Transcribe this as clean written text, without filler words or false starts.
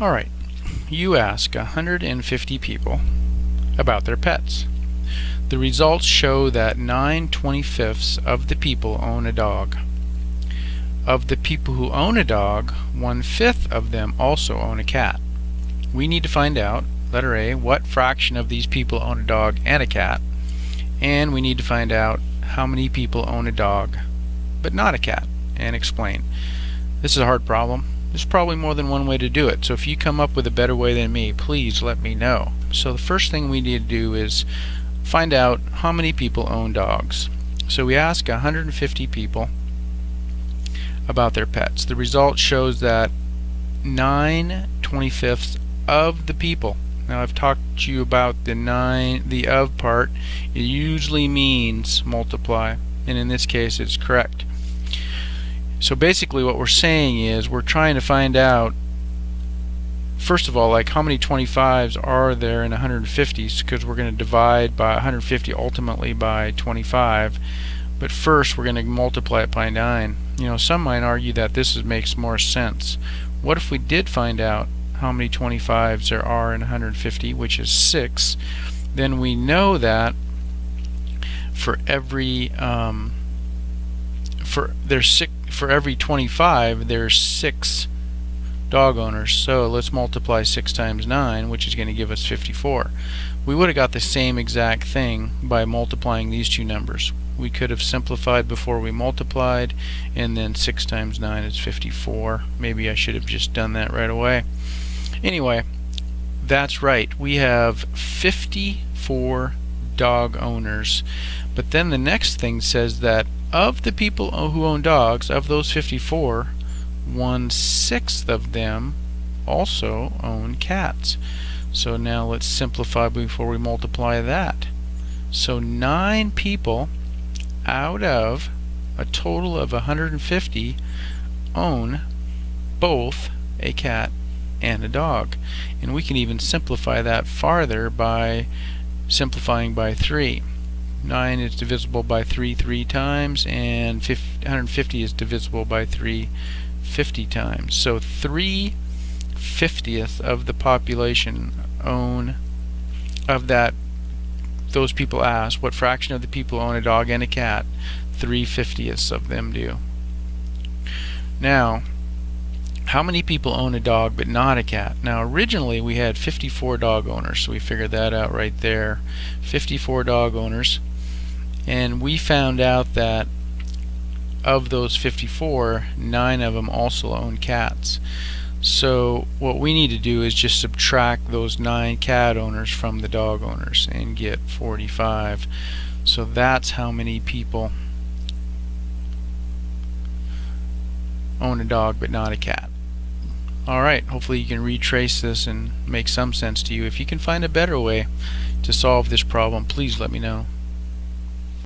Alright, you ask 150 people about their pets. The results show that 9/25 of the people own a dog. Of the people who own a dog, 1/5 of them also own a cat. We need to find out, letter A, what fraction of these people own a dog and a cat, and we need to find out how many people own a dog but not a cat, and explain. This is a hard problem. There's probably more than one way to do it, so if you come up with a better way than me, please let me know. So the first thing we need to do is find out how many people own dogs. So we ask 150 people about their pets. The result shows that 9/25 of the people. Now I've talked to you about the of part. It usually means multiply, and in this case it's correct. So basically what we're saying is we're trying to find out, first of all, like how many 25s are there in 150s, because we're going to divide by 150 ultimately by 25, but first we're going to multiply it by 9. You know, some might argue that this makes more sense. What if we did find out how many 25s there are in 150, which is 6? Then we know that for every for every 25 there's 6 dog owners. So let's multiply 6 times 9, which is going to give us 54. We would have got the same exact thing by multiplying these two numbers. We could have simplified before we multiplied, and then 6 times 9 is 54. Maybe I should have just done that right away. Anyway, that's right. We have 54 dog owners. But then the next thing says that of the people who own dogs, of those 54, 1/6 of them also own cats. So now let's simplify before we multiply that. So 9 people out of a total of 150 own both a cat and a dog. And we can even simplify that farther by simplifying by 3. 9 is divisible by 3 3 times, and 150 is divisible by 3 50 times. So 3/50 of the population own, of that, those people asked, what fraction of the people own a dog and a cat? 3/50 of them do. Now, how many people own a dog but not a cat? Now originally we had 54 dog owners, so we figured that out right there. 54 dog owners, and we found out that of those 54, 9 of them also own cats. So what we need to do is just subtract those 9 cat owners from the dog owners and get 45. So that's how many people own a dog but not a cat. Alright, hopefully you can retrace this and make some sense to you. If you can find a better way to solve this problem, please let me know.